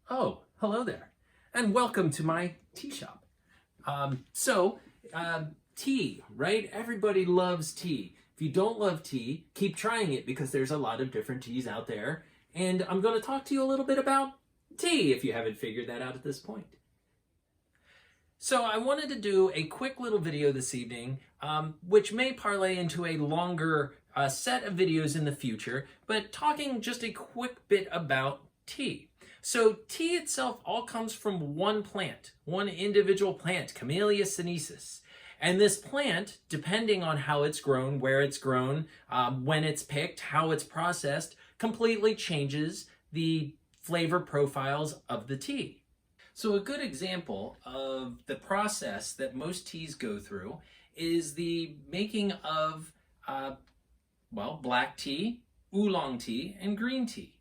Oh, hello there, and welcome to my tea shop. So, tea, right? Everybody loves tea. If you don't love tea, keep trying it because there's a lot of different teas out there. And I'm going to talk to you a little bit about tea if you haven't figured that out at this point. So I wanted to do a quick little video this evening, which may parlay into a longer set of videos in the future, but talking just a quick bit about tea. So tea itself all comes from one plant, one individual plant, Camellia sinensis. And this plant, depending on how it's grown, where it's grown, when it's picked, how it's processed, completely changes the flavor profiles of the tea. So a good example of the process that most teas go through is the making of, black tea, oolong tea, and green tea.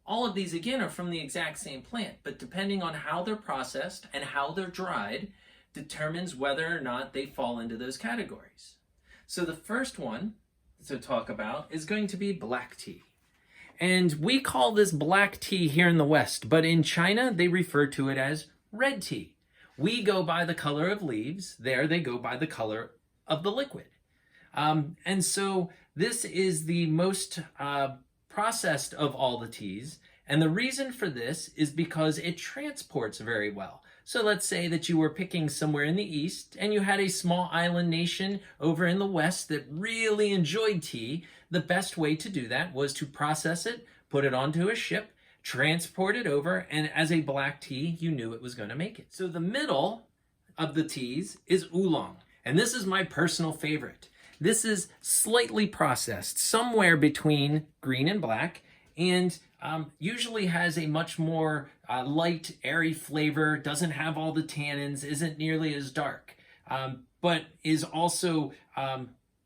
All of these, again, are from the exact same plant, but depending on how they're processed and how they're dried determines whether or not they fall into those categories. So the first one to talk about is going to be black tea. And we call this black tea here in the West, but in China, they refer to it as red tea. We go by the color of leaves. There, they go by the color of the liquid. And so this is the most processed of all the teas. And the reason for this is because it transports very well. So let's say that you were picking somewhere in the East and you had a small island nation over in the West that really enjoyed tea. The best way to do that was to process it, put it onto a ship, transport it over, and as a black tea, you knew it was going to make it. So the middle of the teas is oolong. And this is my personal favorite. This is slightly processed, somewhere between green and black, and usually has a much more light, airy flavor, doesn't have all the tannins, isn't nearly as dark, but is also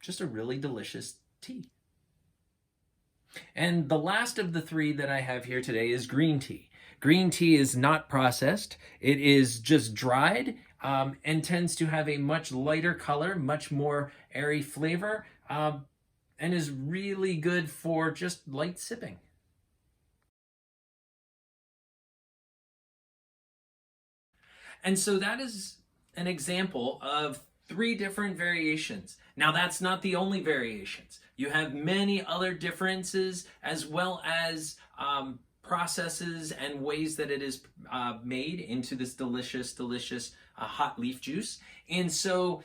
just a really delicious tea. And the last of the three that I have here today is green tea. Green tea is not processed. It is just dried and tends to have a much lighter color, much more airy flavor, and is really good for just light sipping. And so that is an example of three different variations. Now, that's not the only variations. You have many other differences as well as processes and ways that it is made into this delicious, delicious hot leaf juice. And so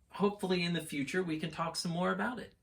hopefully in the future we can talk some more about it.